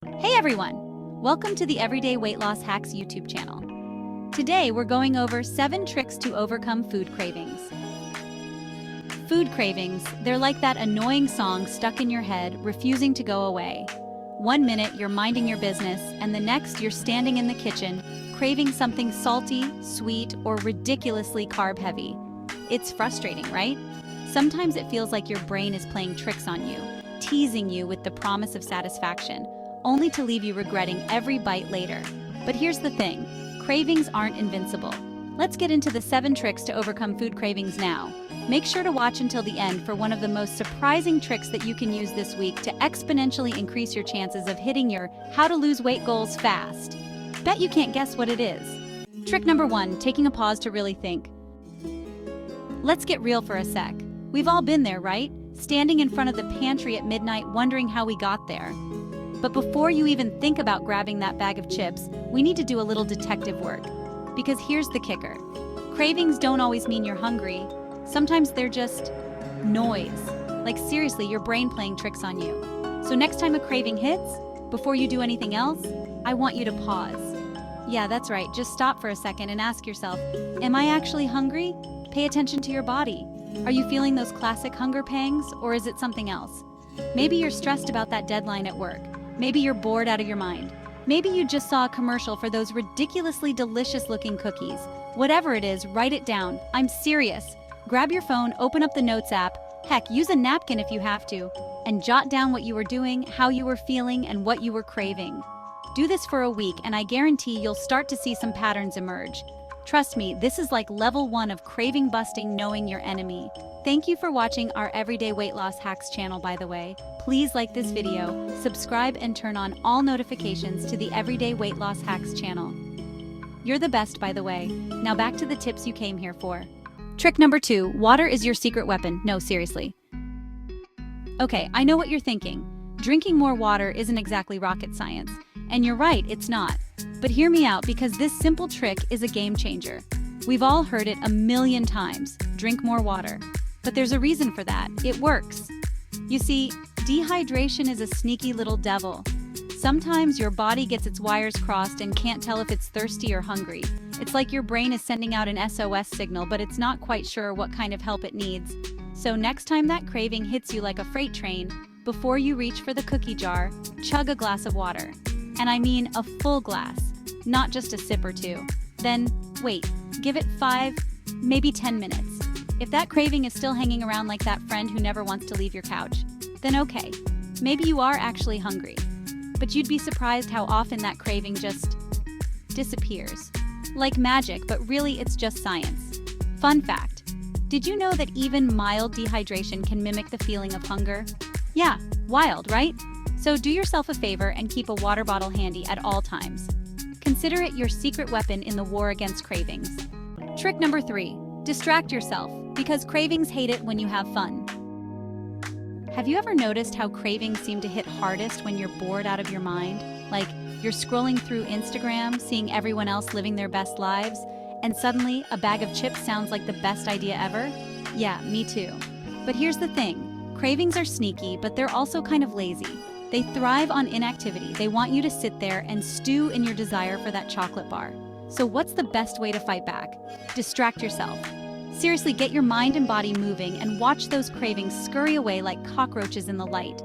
Hey everyone! Welcome to the Everyday Weight Loss Hacks YouTube channel. Today we're going over 7 tricks to overcome food cravings. Food cravings, they're like that annoying song stuck in your head, refusing to go away. One minute you're minding your business, and the next you're standing in the kitchen, craving something salty, sweet, or ridiculously carb-heavy. It's frustrating, right? Sometimes it feels like your brain is playing tricks on you, teasing you with the promise of satisfaction, only to leave you regretting every bite later. But here's the thing, cravings aren't invincible. Let's get into the 7 tricks to overcome food cravings now. Make sure to watch until the end for one of the most surprising tricks that you can use this week to exponentially increase your chances of hitting your how to lose weight goals fast. Bet you can't guess what it is. Trick number 1, taking a pause to really think. Let's get real for a sec. We've all been there, right? Standing in front of the pantry at midnight wondering how we got there. But before you even think about grabbing that bag of chips, we need to do a little detective work. Because here's the kicker. Cravings don't always mean you're hungry. Sometimes they're just noise. Like seriously, your brain playing tricks on you. So next time a craving hits, before you do anything else, I want you to pause. Yeah, that's right. Just stop for a second and ask yourself, am I actually hungry? Pay attention to your body. Are you feeling those classic hunger pangs, or is it something else? Maybe you're stressed about that deadline at work. Maybe you're bored out of your mind. Maybe you just saw a commercial for those ridiculously delicious-looking cookies. Whatever it is, write it down. I'm serious. Grab your phone, open up the Notes app, heck, use a napkin if you have to, and jot down what you were doing, how you were feeling, and what you were craving. Do this for a week, and I guarantee you'll start to see some patterns emerge. Trust me, this is like level 1 of craving busting, knowing your enemy. Thank you for watching our Everyday Weight Loss Hacks channel, by the way. Please like this video, subscribe, and turn on all notifications to the Everyday Weight Loss Hacks channel. You're the best, by the way. Now back to the tips you came here for. Trick number 2, water is your secret weapon. No, seriously. Okay, I know what you're thinking. Drinking more water isn't exactly rocket science. And you're right, it's not. But hear me out, because this simple trick is a game changer. We've all heard it a million times, drink more water. But there's a reason for that. It works. You see, dehydration is a sneaky little devil. Sometimes your body gets its wires crossed and can't tell if it's thirsty or hungry. It's like your brain is sending out an SOS signal, but it's not quite sure what kind of help it needs. So next time that craving hits you like a freight train, before you reach for the cookie jar, chug a glass of water. And I mean a full glass, not just a sip or two. Then, wait, give it 5, maybe 10 minutes. If that craving is still hanging around like that friend who never wants to leave your couch, then okay, maybe you are actually hungry. But you'd be surprised how often that craving just disappears. Like magic, but really it's just science. Fun fact, did you know that even mild dehydration can mimic the feeling of hunger? Yeah, wild, right? So do yourself a favor and keep a water bottle handy at all times. Consider it your secret weapon in the war against cravings. Trick number 3, distract yourself, because cravings hate it when you have fun. Have you ever noticed how cravings seem to hit hardest when you're bored out of your mind? Like you're scrolling through Instagram, seeing everyone else living their best lives, and suddenly a bag of chips sounds like the best idea ever? Yeah, me too. But here's the thing, cravings are sneaky, but they're also kind of lazy. They thrive on inactivity. They want you to sit there and stew in your desire for that chocolate bar. So what's the best way to fight back? Distract yourself. Seriously, get your mind and body moving and watch those cravings scurry away like cockroaches in the light.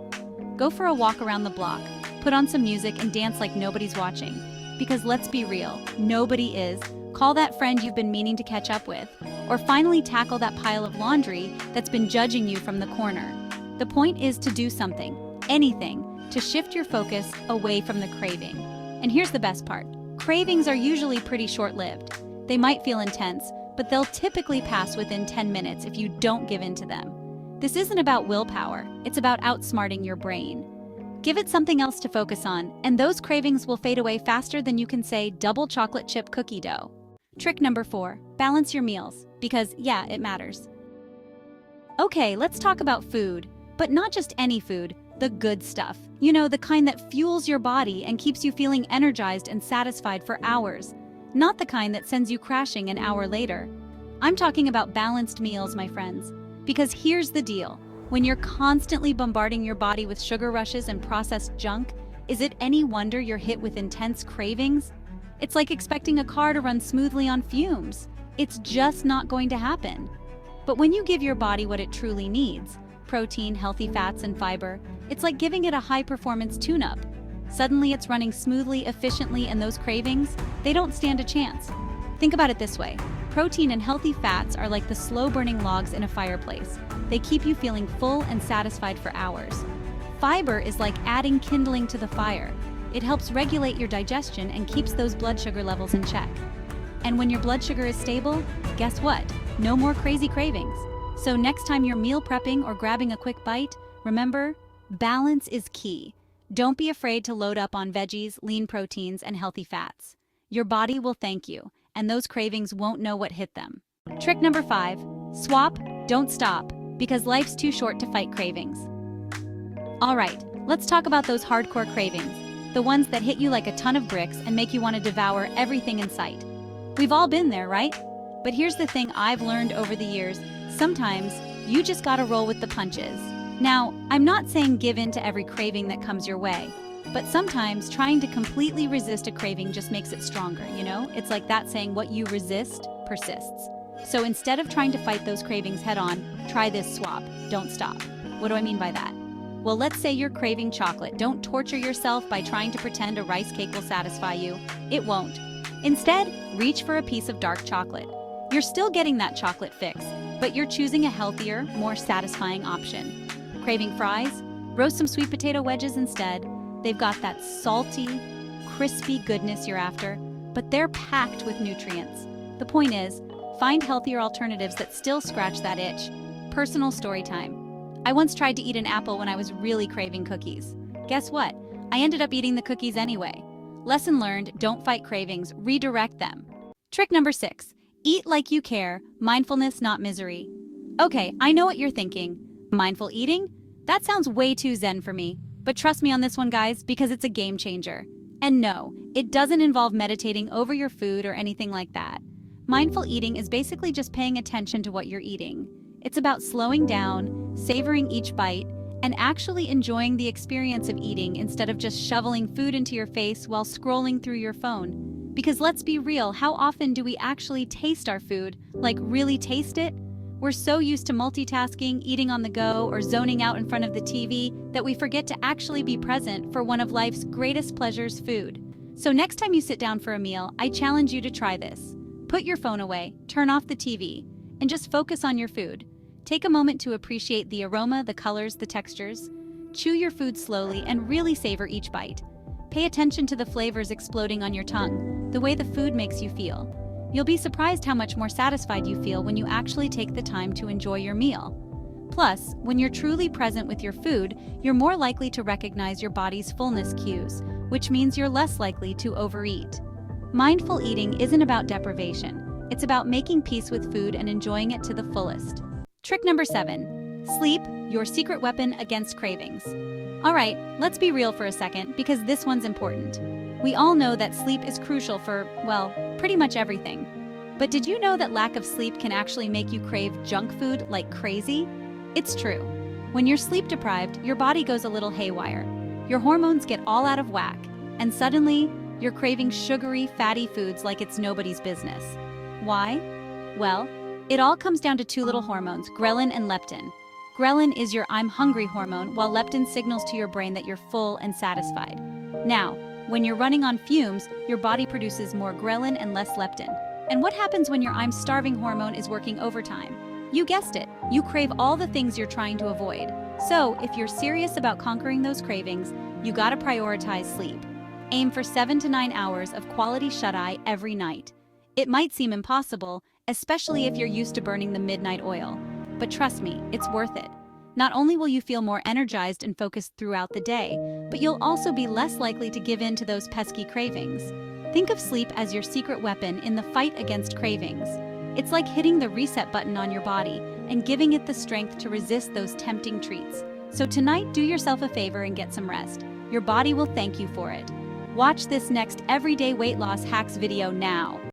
Go for a walk around the block, put on some music, and dance like nobody's watching. Because let's be real, nobody is. Call that friend you've been meaning to catch up with, or finally tackle that pile of laundry that's been judging you from the corner. The point is to do something, anything, to shift your focus away from the craving. And here's the best part. Cravings are usually pretty short-lived. They might feel intense, but they'll typically pass within 10 minutes if you don't give in to them. This isn't about willpower, it's about outsmarting your brain. Give it something else to focus on, and those cravings will fade away faster than you can say double chocolate chip cookie dough. Trick number 4, balance your meals, because yeah, it matters. Okay, let's talk about food, but not just any food, the good stuff. You know, the kind that fuels your body and keeps you feeling energized and satisfied for hours. Not the kind that sends you crashing an hour later. I'm talking about balanced meals, my friends. Because here's the deal. When you're constantly bombarding your body with sugar rushes and processed junk, Is it any wonder you're hit with intense cravings? It's like expecting a car to run smoothly on fumes. It's just not going to happen. But when you give your body what it truly needs, protein, healthy fats, and fiber, it's like giving it a high-performance tune-up. Suddenly it's running smoothly, efficiently, and those cravings, they don't stand a chance. Think about it this way. Protein and healthy fats are like the slow-burning logs in a fireplace. They keep you feeling full and satisfied for hours. Fiber is like adding kindling to the fire. It helps regulate your digestion and keeps those blood sugar levels in check. And when your blood sugar is stable, guess what? No more crazy cravings. So next time you're meal prepping or grabbing a quick bite, remember, balance is key. Don't be afraid to load up on veggies, lean proteins, and healthy fats. Your body will thank you, and those cravings won't know what hit them. Trick number 5, swap, don't stop, because life's too short to fight cravings. All right, let's talk about those hardcore cravings, the ones that hit you like a ton of bricks and make you want to devour everything in sight. We've all been there, right? But here's the thing I've learned over the years, sometimes you just gotta roll with the punches. Now, I'm not saying give in to every craving that comes your way, but sometimes trying to completely resist a craving just makes it stronger, you know? It's like that saying, what you resist persists. So instead of trying to fight those cravings head on, try this swap, don't stop. What do I mean by that? Well, let's say you're craving chocolate. Don't torture yourself by trying to pretend a rice cake will satisfy you. It won't. Instead, reach for a piece of dark chocolate. You're still getting that chocolate fix, but you're choosing a healthier, more satisfying option. Craving fries? Roast some sweet potato wedges instead. They've got that salty, crispy goodness you're after, but they're packed with nutrients. The point is, find healthier alternatives that still scratch that itch. Personal story time. I once tried to eat an apple when I was really craving cookies. Guess what? I ended up eating the cookies anyway. Lesson learned, don't fight cravings, redirect them. Trick number 6, eat like you care, mindfulness, not misery. Okay, I know what you're thinking. Mindful eating? That sounds way too zen for me. But trust me on this one, guys, because it's a game changer. And no, it doesn't involve meditating over your food or anything like that. Mindful eating is basically just paying attention to what you're eating. It's about slowing down, savoring each bite, and actually enjoying the experience of eating instead of just shoveling food into your face while scrolling through your phone. Because let's be real, how often do we actually taste our food? Like really taste it? We're so used to multitasking, eating on the go, or zoning out in front of the TV that we forget to actually be present for one of life's greatest pleasures, food. So next time you sit down for a meal, I challenge you to try this. Put your phone away, turn off the TV, and just focus on your food. Take a moment to appreciate the aroma, the colors, the textures. Chew your food slowly and really savor each bite. Pay attention to the flavors exploding on your tongue, the way the food makes you feel. You'll be surprised how much more satisfied you feel when you actually take the time to enjoy your meal. Plus, when you're truly present with your food, you're more likely to recognize your body's fullness cues, which means you're less likely to overeat. Mindful eating isn't about deprivation. It's about making peace with food and enjoying it to the fullest. Trick number 7, sleep, your secret weapon against cravings. All right, let's be real for a second because this one's important. We all know that sleep is crucial for, well, pretty much everything. But did you know that lack of sleep can actually make you crave junk food like crazy? It's true. When you're sleep deprived, your body goes a little haywire. Your hormones get all out of whack, and suddenly, you're craving sugary, fatty foods like it's nobody's business. Why? Well, it all comes down to 2 little hormones, ghrelin and leptin. Ghrelin is your I'm hungry hormone, while leptin signals to your brain that you're full and satisfied. Now, when you're running on fumes, your body produces more ghrelin and less leptin. And what happens when your I'm starving hormone is working overtime? You guessed it, you crave all the things you're trying to avoid. So, if you're serious about conquering those cravings, you gotta prioritize sleep. Aim for 7 to 9 hours of quality shut-eye every night. It might seem impossible, especially if you're used to burning the midnight oil. But trust me, it's worth it. Not only will you feel more energized and focused throughout the day, but you'll also be less likely to give in to those pesky cravings. Think of sleep as your secret weapon in the fight against cravings. It's like hitting the reset button on your body and giving it the strength to resist those tempting treats. So tonight, do yourself a favor and get some rest. Your body will thank you for it. Watch this next everyday weight loss hacks video now.